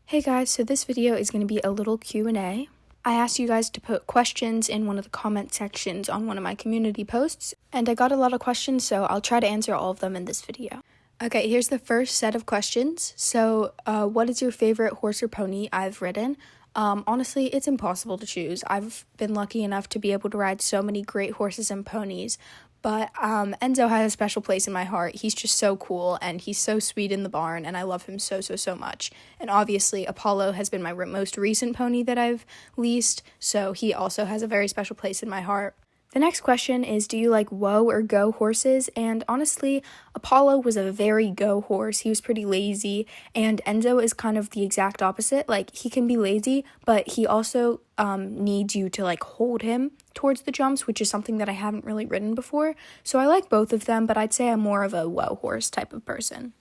Hey guys, so this video is going to be a little Q&A. I asked you guys to put questions in one of the comment sections on one of my community posts, and I got a lot of questions, so I'll try to answer all of them in this video. Okay, here's the first set of questions. So, what is your favorite horse or pony I've ridden? Honestly, it's impossible to choose. I've been lucky enough to be able to ride so many great horses and ponies, but Enzo has a special place in my heart. He's just so cool, and he's so sweet in the barn, and I love him so much. And obviously, Apollo has been my most recent pony that I've leased, so he also has a very special place in my heart. The next question is, do you like whoa or go horses? And honestly, Apollo was a very go horse. He was pretty lazy, and Enzo is kind of the exact opposite. Like, he can be lazy, but he also needs you to like hold him towards the jumps, which is something that I haven't really ridden before. So I like both of them, but I'd say I'm more of a whoa horse type of person.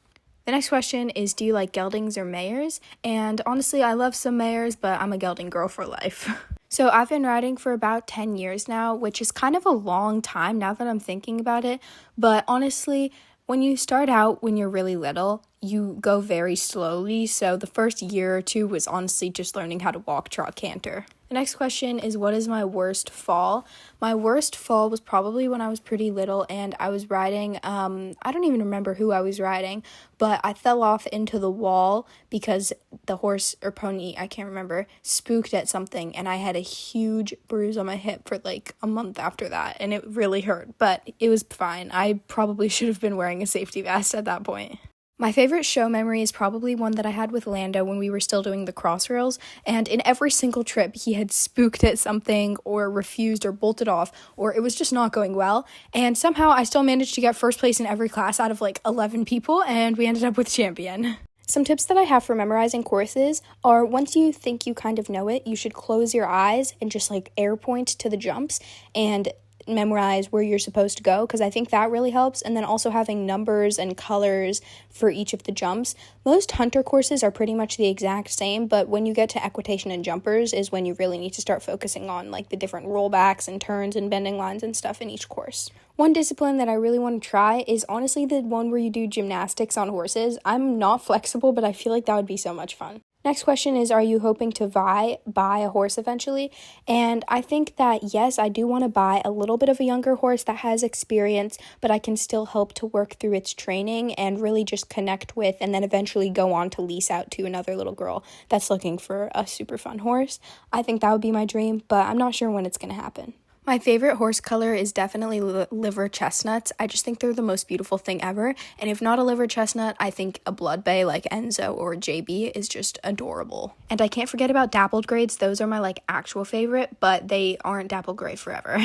The next question is, do you like geldings or mares? And honestly, I love some mares, but I'm a gelding girl for life. So I've been riding for about 10 years now, which is kind of a long time now that I'm thinking about it. But honestly, when you start out when you're really little, you go very slowly. So the first year or two was honestly just learning how to walk, trot, canter. The next question is, what is my worst fall? My worst fall was probably when I was pretty little and I was riding, I don't even remember who I was riding, but I fell off into the wall because the horse or pony, I can't remember, spooked at something, and I had a huge bruise on my hip for like a month after that, and it really hurt, but it was fine. I probably should have been wearing a safety vest at that point. My favorite show memory is probably one that I had with Lando when we were still doing the cross rails, and in every single trip he had spooked at something or refused or bolted off, or it was just not going well, and somehow I still managed to get first place in every class out of like 11 people, and we ended up with champion. Some tips that I have for memorizing courses are, once you think you kind of know it, you should close your eyes and just like air point to the jumps and memorize where you're supposed to go, because I think that really helps. And then also having numbers and colors for each of the jumps. Most hunter courses are pretty much the exact same, but when you get to equitation and jumpers is when you really need to start focusing on like the different rollbacks and turns and bending lines and stuff in each course. One discipline that I really want to try is honestly the one where you do gymnastics on horses. I'm not flexible, but I feel like that would be so much fun. Next question is, are you hoping to buy a horse eventually? And I think that yes, I do want to buy a little bit of a younger horse that has experience, but I can still help to work through its training and really just connect with, and then eventually go on to lease out to another little girl that's looking for a super fun horse. I think that would be my dream, but I'm not sure when it's going to happen. My favorite horse color is definitely liver chestnuts. I just think they're the most beautiful thing ever. And if not a liver chestnut, I think a blood bay like Enzo or JB is just adorable. And I can't forget about dappled grades. Those are my like actual favorite, but they aren't dappled gray forever.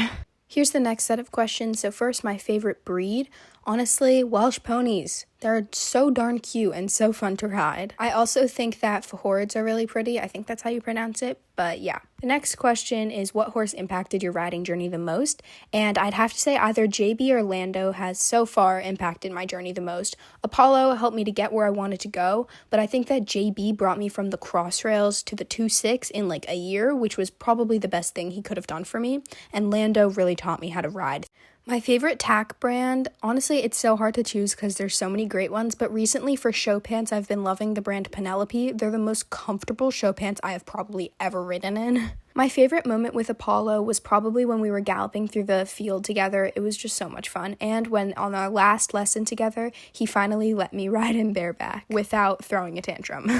Here's the next set of questions. So first, my favorite breed. Honestly, Welsh ponies. They're so darn cute and so fun to ride. I also think that fjords are really pretty. I think that's how you pronounce it, but yeah. The next question is, what horse impacted your riding journey the most? And I'd have to say either JB or Lando has so far impacted my journey the most. Apollo helped me to get where I wanted to go, but I think that JB brought me from the cross rails to the 2-6 in like a year, which was probably the best thing he could have done for me. And Lando really taught me how to ride. My favorite tack brand, honestly, it's so hard to choose because there's so many great ones, but recently for show pants, I've been loving the brand Penelope. They're the most comfortable show pants I have probably ever ridden in. My favorite moment with Apollo was probably when we were galloping through the field together. It was just so much fun. And when on our last lesson together, he finally let me ride him bareback without throwing a tantrum.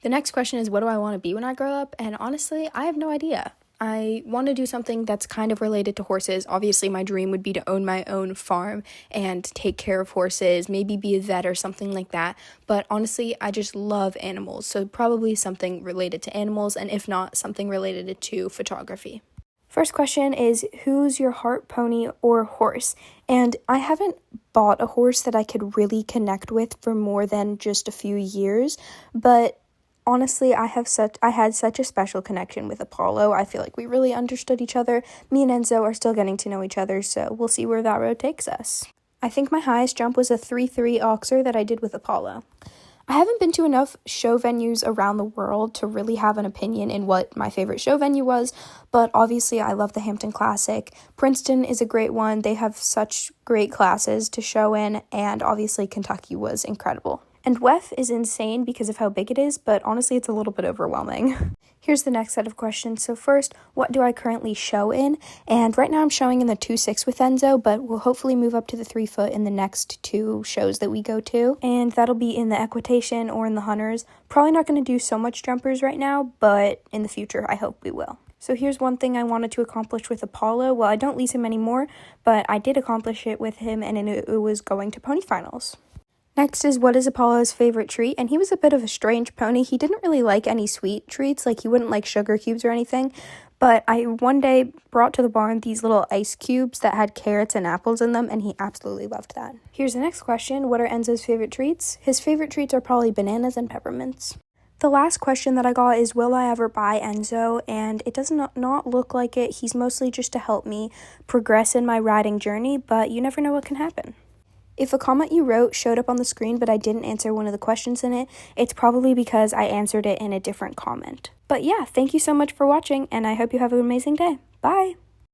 The next question is, what do I want to be when I grow up? And honestly, I have no idea. I want to do something that's kind of related to horses. Obviously, my dream would be to own my own farm and take care of horses, maybe be a vet or something like that. But honestly, I just love animals, so probably something related to animals, and if not, something related to photography. First question is, who's your heart pony or horse? And I haven't bought a horse that I could really connect with for more than just a few years, but honestly, I had such a special connection with Apollo. I feel like we really understood each other. Me and Enzo are still getting to know each other, so we'll see where that road takes us. I think my highest jump was a 3-3 oxer that I did with Apollo. I haven't been to enough show venues around the world to really have an opinion in what my favorite show venue was, but obviously I love the Hampton Classic. Princeton is a great one. They have such great classes to show in, and obviously Kentucky was incredible. And WEF is insane because of how big it is, but honestly it's a little bit overwhelming. Here's the next set of questions. So first, what do I currently show in? And right now I'm showing in the 2.6 with Enzo, but we'll hopefully move up to the 3 foot in the next 2 shows that we go to. And that'll be in the equitation or in the hunters. Probably not going to do so much jumpers right now, but in the future I hope we will. So here's one thing I wanted to accomplish with Apollo. Well, I don't lease him anymore, but I did accomplish it with him, and it was going to pony finals. Next is, what is Apollo's favorite treat? And he was a bit of a strange pony. He didn't really like any sweet treats, like he wouldn't like sugar cubes or anything. But I one day brought to the barn these little ice cubes that had carrots and apples in them, and he absolutely loved that. Here's the next question. What are Enzo's favorite treats? His favorite treats are probably bananas and peppermints. The last question that I got is, will I ever buy Enzo? And it does not look like it. He's mostly just to help me progress in my riding journey, but you never know what can happen. If a comment you wrote showed up on the screen but I didn't answer one of the questions in it, it's probably because I answered it in a different comment. But yeah, thank you so much for watching, and I hope you have an amazing day. Bye!